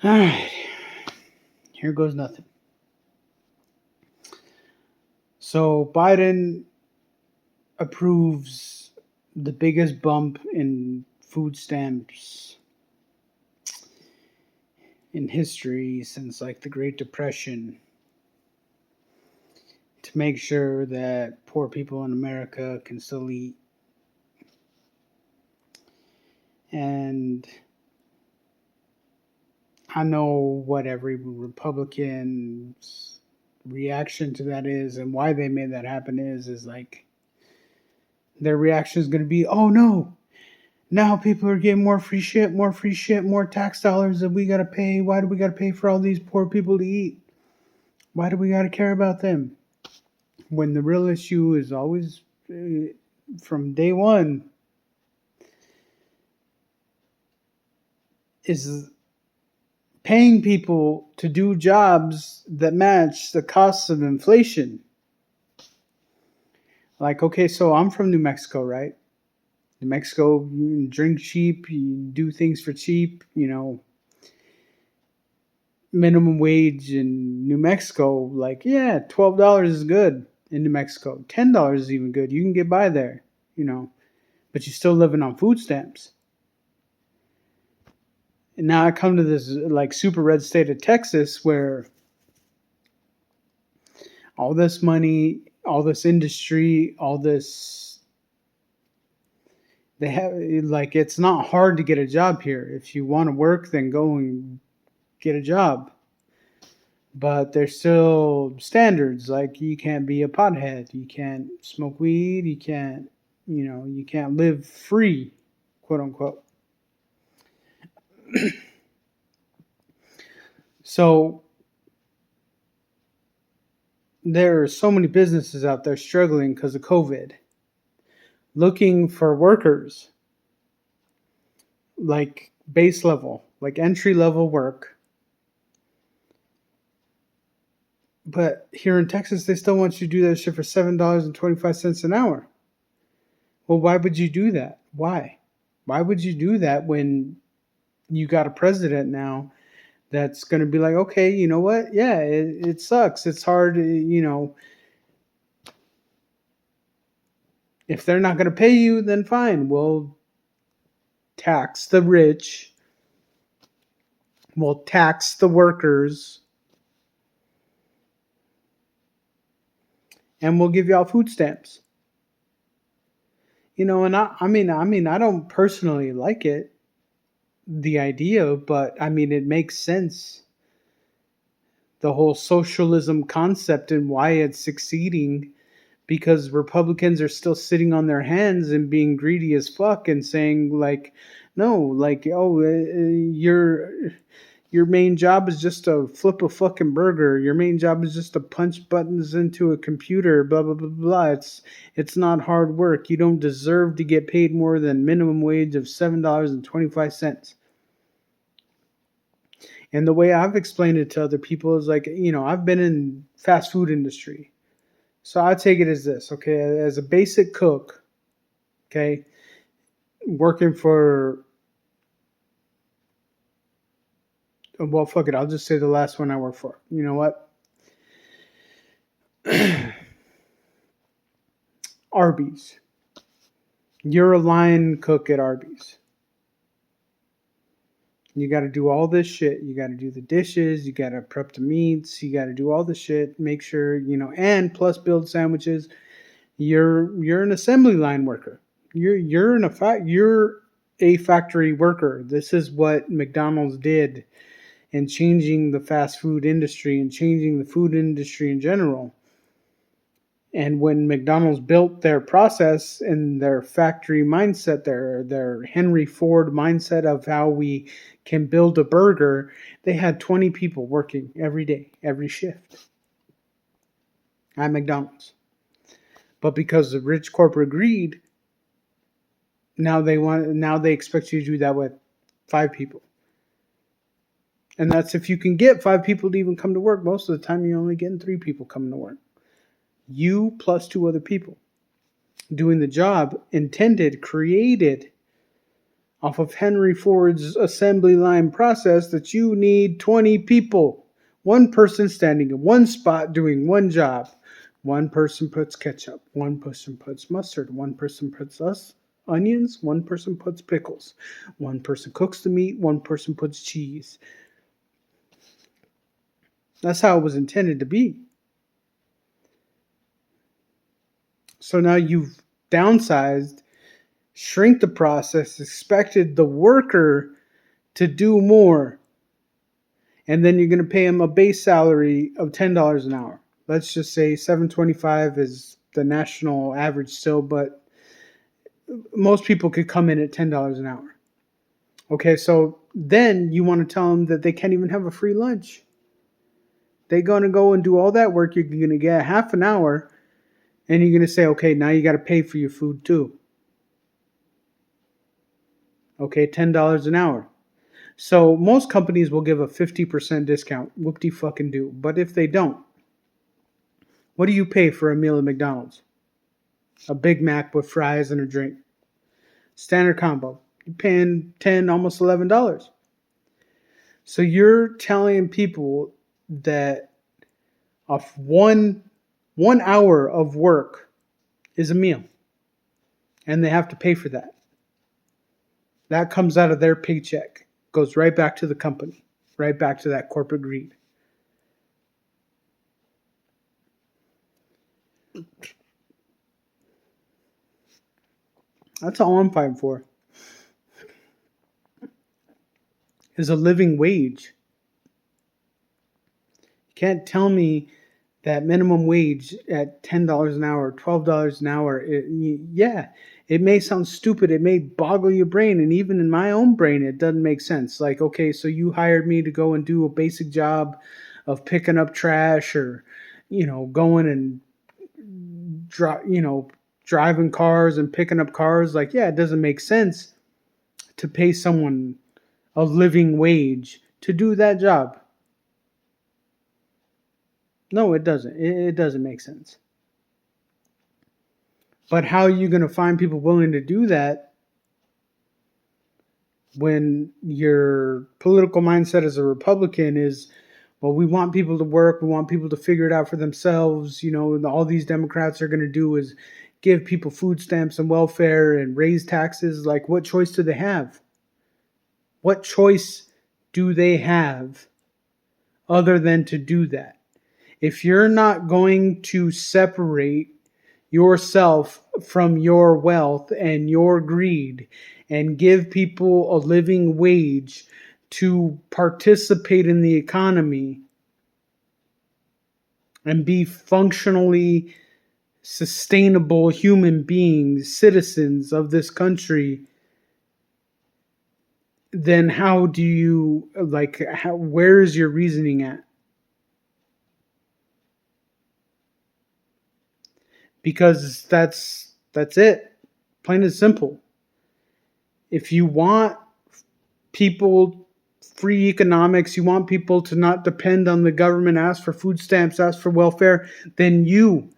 All right, here goes nothing. So Biden approves the biggest bump in food stamps in history since like the Great Depression to make sure that poor people in America can still eat. And I know what every Republican's reaction to that is and why they made that happen is like their reaction is going to be, oh no, now people are getting more free shit, more tax dollars that we got to pay. Why do we got to pay for all these poor people to eat? Why do we got to care about them? When the real issue is always from day one is paying people to do jobs that match the costs of inflation. Like, okay, so I'm from New Mexico, right? New Mexico, you drink cheap, you do things for cheap, minimum wage in New Mexico, like, yeah, $12 is good in New Mexico. $10 is even good. You can get by there, but you're still living on food stamps. And now I come to this like super red state of Texas where all this money, all this industry, all this they have like it's not hard to get a job here. If you want to work, then go and get a job. But there's still standards like you can't be a pothead, you can't smoke weed, you can't live free, quote unquote. So there are so many businesses out there struggling because of COVID, looking for workers like base level, like entry level work. But here in Texas, they still want you to do that shit for $7.25 an hour. Well, why would you do that? Why? Why would you do that when you got a president now that's going to be like, okay, you know what? Yeah, it sucks. It's hard, If they're not going to pay you, then fine. We'll tax the rich. We'll tax the workers. And we'll give y'all food stamps. And I don't personally like it, the idea, but I mean, it makes sense. The whole socialism concept and why it's succeeding, because Republicans are still sitting on their hands and being greedy as fuck and saying like, no, like, oh, your main job is just to flip a fucking burger. Your main job is just to punch buttons into a computer, blah, blah, blah, blah. It's not hard work. You don't deserve to get paid more than minimum wage of $7.25. And the way I've explained it to other people is like, I've been in fast food industry. So I take it as this, okay, as a basic cook, okay, working for, well, fuck it, I'll just say the last one I worked for. You know what? Arby's. You're a line cook at Arby's. You got to do all this shit. You got to do the dishes. You got to prep the meats. You got to do all the shit. Make sure, and plus build sandwiches. You're an assembly line worker. You're a factory worker. This is what McDonald's did in changing the fast food industry and changing the food industry in general. And when McDonald's built their process and their factory mindset, their Henry Ford mindset of how we can build a burger, they had 20 people working every day, every shift at McDonald's. But because of rich corporate greed, now they expect you to do that with 5 people. And that's if you can get 5 people to even come to work. Most of the time, you're only getting 3 people coming to work. You plus 2 other people doing the job created off of Henry Ford's assembly line process that you need 20 people. One person standing in one spot doing one job. One person puts ketchup. One person puts mustard. One person puts onions. One person puts pickles. One person cooks the meat. One person puts cheese. That's how it was intended to be. So now you've downsized, shrink the process, expected the worker to do more, and then you're going to pay him a base salary of $10 an hour. Let's just say $7.25 is the national average still, but most people could come in at $10 an hour. Okay, so then you want to tell them that they can't even have a free lunch. They're going to go and do all that work. You're going to get half an hour, and you're going to say, okay, now you got to pay for your food too. Okay, $10 an hour. So most companies will give a 50% discount. Whoop-de-fucking-do. But if they don't, what do you pay for a meal at McDonald's? A Big Mac with fries and a drink. Standard combo. You're paying $10, almost $11. So you're telling people that of one hour of work is a meal. And they have to pay for that. That comes out of their paycheck. Goes right back to the company. Right back to that corporate greed. That's all I'm fighting for. Is a living wage. You can't tell me that minimum wage at $10 an hour, $12 an hour, it may sound stupid. It may boggle your brain. And even in my own brain, it doesn't make sense. Like, okay, so you hired me to go and do a basic job of picking up trash or, going and, driving cars and picking up cars. Like, yeah, it doesn't make sense to pay someone a living wage to do that job. No, it doesn't. It doesn't make sense. But how are you going to find people willing to do that when your political mindset as a Republican is, well, we want people to work, we want people to figure it out for themselves. All these Democrats are going to do is give people food stamps and welfare and raise taxes. Like, what choice do they have? What choice do they have other than to do that? If you're not going to separate yourself from your wealth and your greed and give people a living wage to participate in the economy and be functionally sustainable human beings, citizens of this country, then how do you, where is your reasoning at? Because that's it. Plain and simple. If you want people free economics, you want people to not depend on the government, ask for food stamps, ask for welfare, then you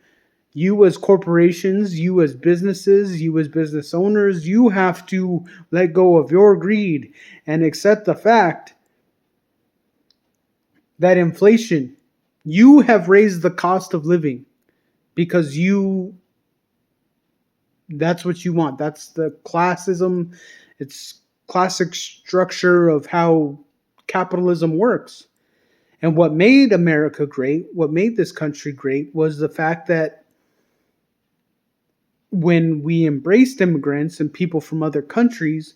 as corporations, you as businesses, you as business owners, you have to let go of your greed and accept the fact that inflation, you have raised the cost of living because that's what you want. That's the classism. It's classic structure of how capitalism works. And what made America great, what made this country great, was the fact that when we embraced immigrants and people from other countries,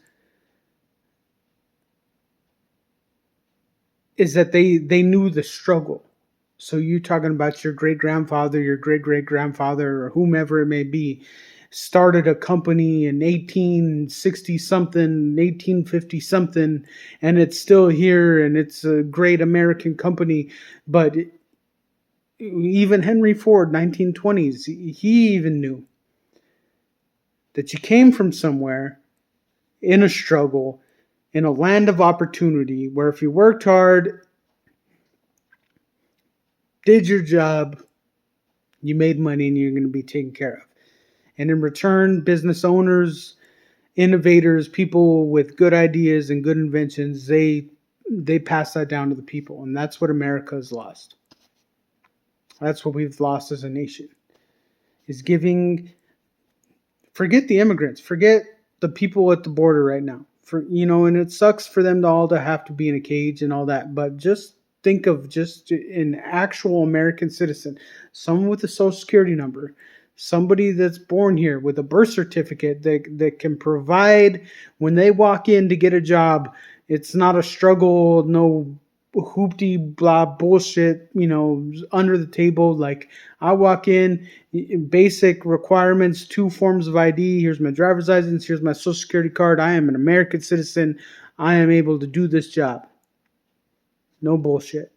is that they knew the struggle. So you're talking about your great-grandfather, your great-great-grandfather, or whomever it may be, started a company in 1860-something, 1850-something, and it's still here, and it's a great American company. But even Henry Ford, 1920s, he even knew that you came from somewhere in a struggle, in a land of opportunity, where if you worked hard, did your job, you made money, and you're going to be taken care of. And in return, business owners innovators, people with good ideas and good inventions, they pass that down to the people, and that's what America has lost. That's what we've lost as a nation. Is giving. Forget the immigrants. Forget the people at the border right now. And it sucks for them to all to have to be in a cage and all that. But just think of just an actual American citizen, someone with a social security number, somebody that's born here with a birth certificate that can provide when they walk in to get a job. It's not a struggle, no hoopty blah bullshit, under the table. Like I walk in, basic requirements, 2 forms of ID. Here's my driver's license. Here's my social security card. I am an American citizen. I am able to do this job. No bullshit.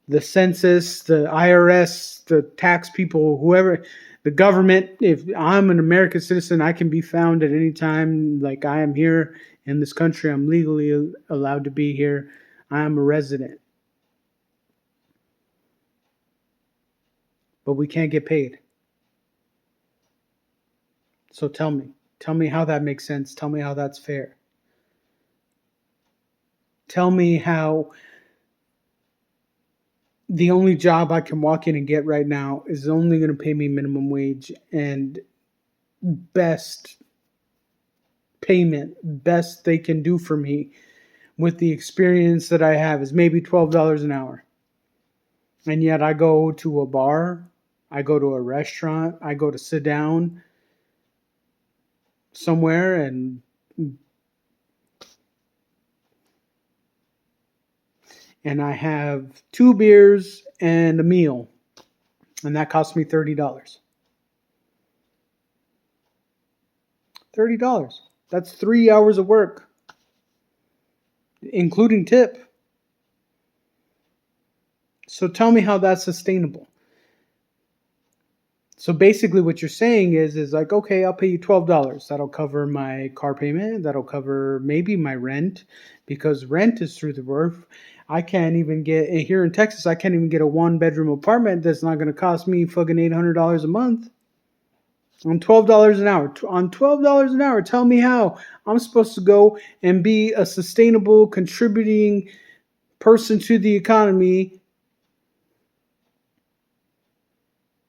The census, the IRS, the tax people, whoever, the government, if I'm an American citizen, I can be found at any time. Like I am here in this country. I'm legally allowed to be here. I am a resident. But we can't get paid. So tell me how that makes sense. Tell me how that's fair. Tell me how the only job I can walk in and get right now is only going to pay me minimum wage and best payment, best they can do for me with the experience that I have is maybe $12 an hour. And yet I go to a bar, I go to a restaurant, I go to sit down somewhere and I have 2 beers and a meal, and that cost me $30. $30. That's 3 hours of work, including tip. So tell me how that's sustainable. So basically what you're saying is like, okay, I'll pay you $12. That'll cover my car payment. That'll cover maybe my rent, because rent is through the roof. I can't even get, here in Texas, I can't even get a 1-bedroom apartment that's not going to cost me fucking $800 a month. On $12 an hour. On $12 an hour, tell me how I'm supposed to go and be a sustainable, contributing person to the economy.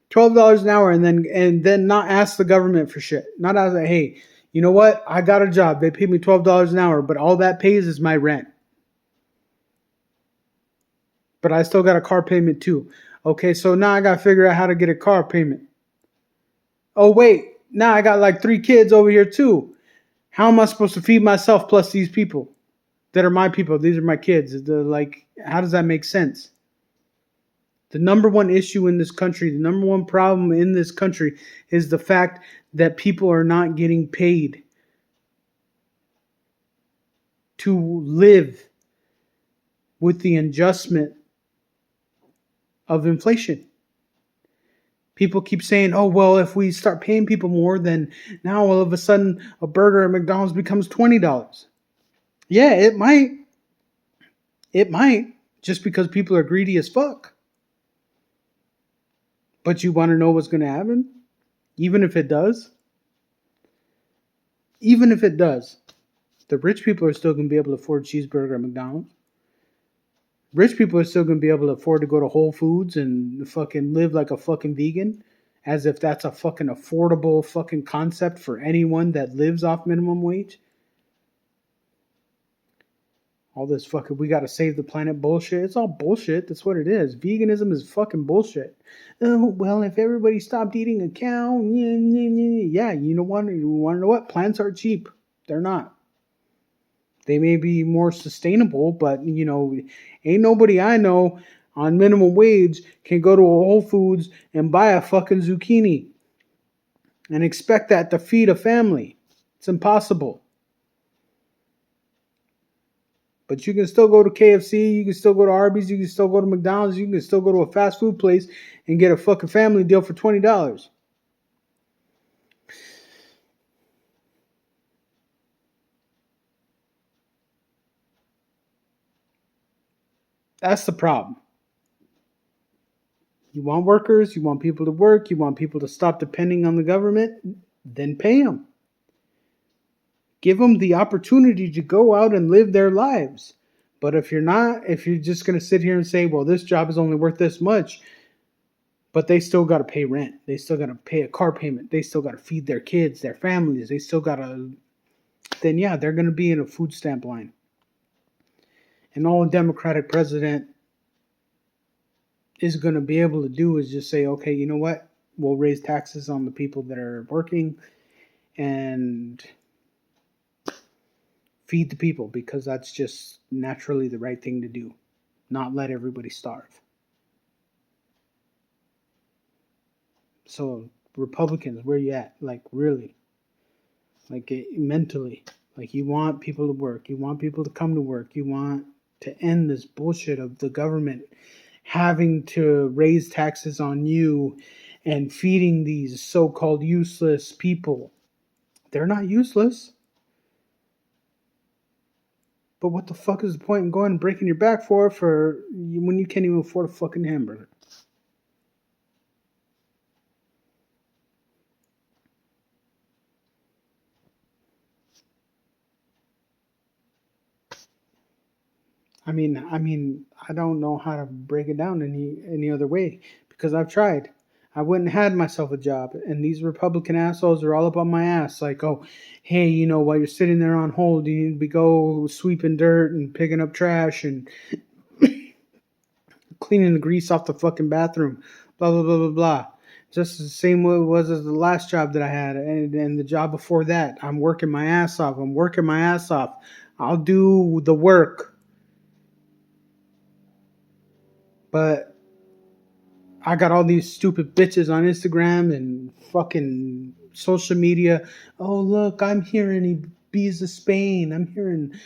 $12 an hour and then not ask the government for shit. Not ask, hey, you know what? I got a job. They pay me $12 an hour, but all that pays is my rent. But I still got a car payment too. Okay, so now I got to figure out how to get a car payment. Oh, wait. Now I got like 3 kids over here too. How am I supposed to feed myself plus these people that are my people? These are my kids. How does that make sense? The number one issue in this country, the number one problem in this country is the fact that people are not getting paid to live with the adjustment of inflation. People keep saying, oh, well, if we start paying people more, then now all of a sudden a burger at McDonald's becomes $20. Yeah, it might. It might, just because people are greedy as fuck. But you want to know what's going to happen? Even if it does? Even if it does, the rich people are still going to be able to afford cheeseburger at McDonald's. Rich people are still going to be able to afford to go to Whole Foods and fucking live like a fucking vegan, as if that's a fucking affordable fucking concept for anyone that lives off minimum wage. All this fucking, we got to save the planet bullshit. It's all bullshit. That's what it is. Veganism is fucking bullshit. Oh, well, if everybody stopped eating a cow, yeah, you want to know what? Plants are cheap. They're not. They may be more sustainable, but, ain't nobody I know on minimum wage can go to a Whole Foods and buy a fucking zucchini and expect that to feed a family. It's impossible. But you can still go to KFC, you can still go to Arby's, you can still go to McDonald's, you can still go to a fast food place and get a fucking family deal for $20. That's the problem. You want workers, you want people to work, you want people to stop depending on the government, then pay them. Give them the opportunity to go out and live their lives. But if you're just going to sit here and say, well, this job is only worth this much, but they still got to pay rent. They still got to pay a car payment. They still got to feed their kids, their families. They still got to, then yeah, they're going to be in a food stamp line. And all a Democratic president is going to be able to do is just say, okay, you know what? We'll raise taxes on the people that are working and feed the people, because that's just naturally the right thing to do. Not let everybody starve. So Republicans, where you at? Like, really? Like, mentally. Like, you want people to work. You want people to come to work. You want to end this bullshit of the government having to raise taxes on you and feeding these so-called useless people. They're not useless. But what the fuck is the point in going and breaking your back for when you can't even afford a fucking hamburger? I mean, I don't know how to break it down any other way, because I've tried. I went and had myself a job, and these Republican assholes are all up on my ass, like, oh, hey, while you're sitting there on hold, you need to go sweeping dirt and picking up trash and cleaning the grease off the fucking bathroom, blah blah blah blah blah. Just the same way it was as the last job that I had, and the job before that. I'm working my ass off. I'm working my ass off. I'll do the work, but I got all these stupid bitches on Instagram and fucking social media. Oh, look, I'm here in Ibiza, Spain. I'm here in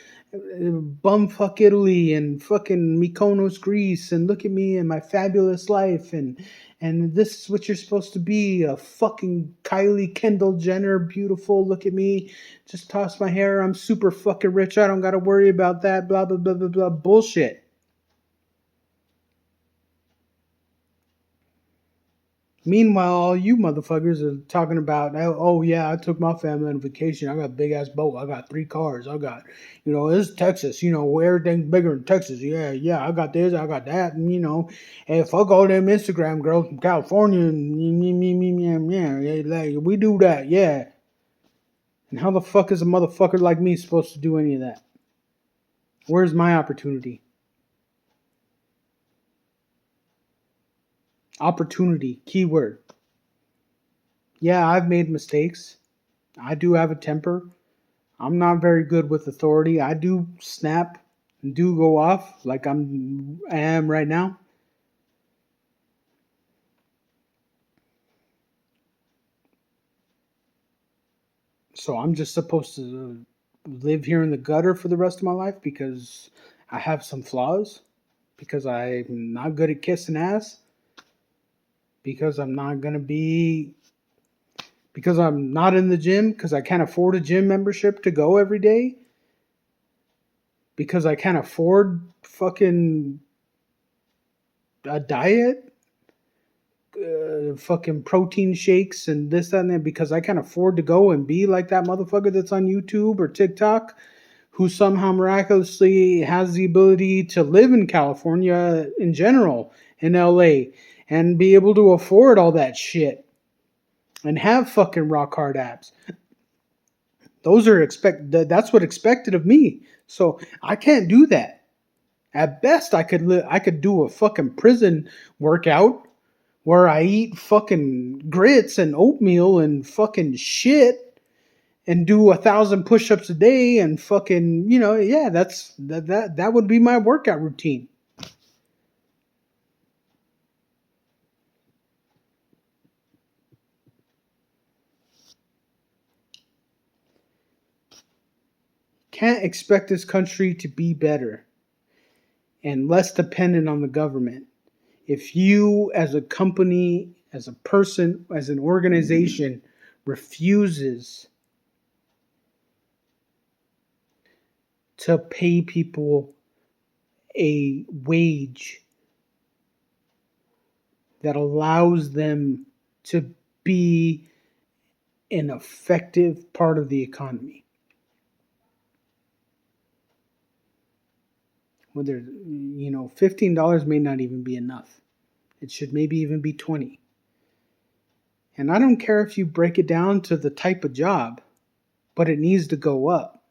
bumfuck Italy and fucking Mykonos, Greece. And look at me and my fabulous life. And this is what you're supposed to be, a fucking Kylie Kendall Jenner, beautiful. Look at me. Just toss my hair. I'm super fucking rich. I don't got to worry about that. Blah, blah, blah, blah, blah. Bullshit. Meanwhile, all you motherfuckers are talking about, oh yeah, I took my family on vacation. I got a big ass boat. I got 3 cars. I got, this is Texas. Everything's bigger in Texas. Yeah, yeah. I got this. I got that. And hey, fuck all them Instagram girls from California. And yeah, like, we do that. Yeah. And how the fuck is a motherfucker like me supposed to do any of that? Where's my opportunity? Opportunity, keyword. Yeah, I've made mistakes. I do have a temper. I'm not very good with authority. I do snap and do go off like I am right now. So I'm just supposed to live here in the gutter for the rest of my life because I have some flaws, because I'm not good at kissing ass, because I'm not going to be, because I'm not in the gym, because I can't afford a gym membership to go every day, because I can't afford fucking a diet, fucking protein shakes and this, that, and that, because I can't afford to go and be like that motherfucker that's on YouTube or TikTok who somehow miraculously has the ability to live in California in general, in LA, and be able to afford all that shit and have fucking rock hard abs. That's what expected of me. So I can't do that. At best, I could do a fucking prison workout where I eat fucking grits and oatmeal and fucking shit and do 1,000 push-ups a day and fucking, yeah, that would be my workout routine. Can't expect this country to be better and less dependent on the government if you, as a company, as a person, as an organization, refuses to pay people a wage that allows them to be an effective part of the economy. Whether, $15 may not even be enough. It should maybe even be 20. And I don't care if you break it down to the type of job, but it needs to go up.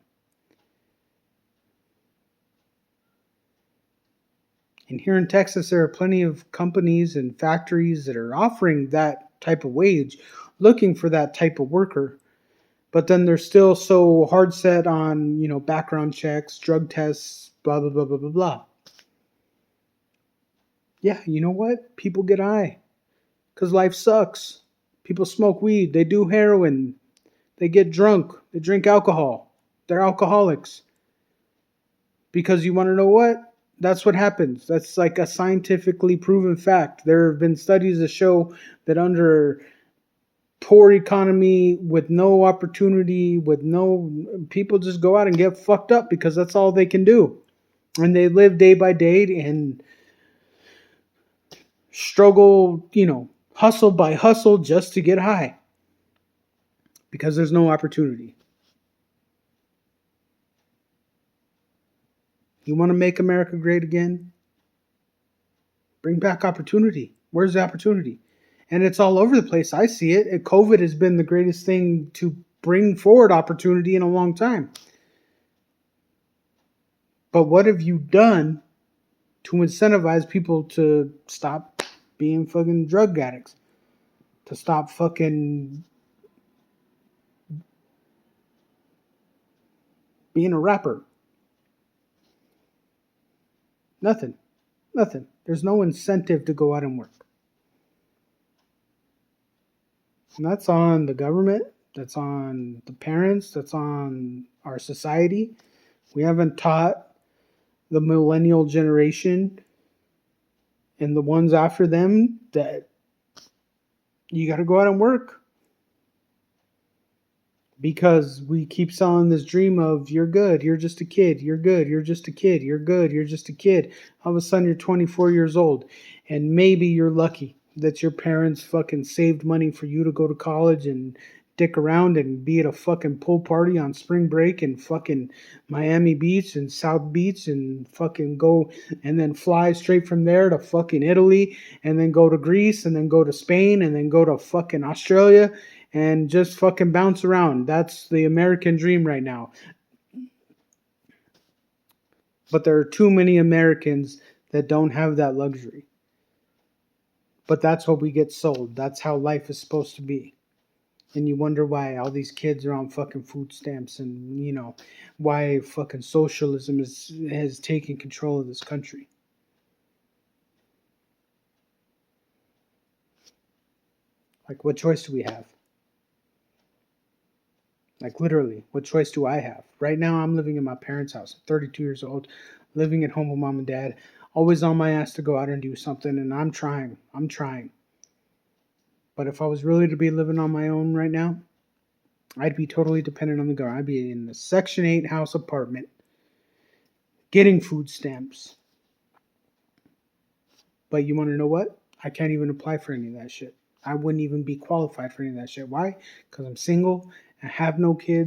And here in Texas, there are plenty of companies and factories that are offering that type of wage, looking for that type of worker. But then they're still so hard set on, background checks, drug tests, blah, blah, blah, blah, blah, blah. Yeah, you know what? People get high because life sucks. People smoke weed, they do heroin, they get drunk, they drink alcohol, they're alcoholics. Because you want to know what? That's what happens. That's like a scientifically proven fact. There have been studies that show that under poor economy, with no opportunity, with no people just go out and get fucked up because that's all they can do. And they live day by day and struggle, hustle by hustle just to get high because there's no opportunity. You want to make America great again? Bring back opportunity. Where's the opportunity? And it's all over the place. I see it. COVID has been the greatest thing to bring forward opportunity in a long time. But what have you done to incentivize people to stop being fucking drug addicts? To stop fucking being a rapper? Nothing. Nothing. There's no incentive to go out and work. And that's on the government. That's on the parents. That's on our society. We haven't taught the millennial generation and the ones after them that you got to go out and work. Because we keep selling this dream of you're good, you're just a kid, you're good, you're just a kid, you're good, you're just a kid. All of a sudden you're 24 years old and maybe you're lucky that your parents fucking saved money for you to go to college and dick around and be at a fucking pool party on spring break in fucking Miami Beach and South Beach and fucking go and then fly straight from there to fucking Italy and then go to Greece and then go to Spain and then go to fucking Australia and just fucking bounce around. That's the American dream right now. But there are too many Americans that don't have that luxury. But that's what we get sold. That's how life is supposed to be. And you wonder why all these kids are on fucking food stamps and, why fucking socialism has taken control of this country. Like, what choice do we have? Like, literally, what choice do I have? Right now, I'm living in my parents' house. I'm 32 years old, living at home with mom and dad, always on my ass to go out and do something, and I'm trying. But if I was really to be living on my own right now, I'd be totally dependent on the government. I'd be in a Section 8 house apartment, getting food stamps. But you want to know what? I can't even apply for any of that shit. I wouldn't even be qualified for any of that shit. Why? Because I'm single, I have no kids.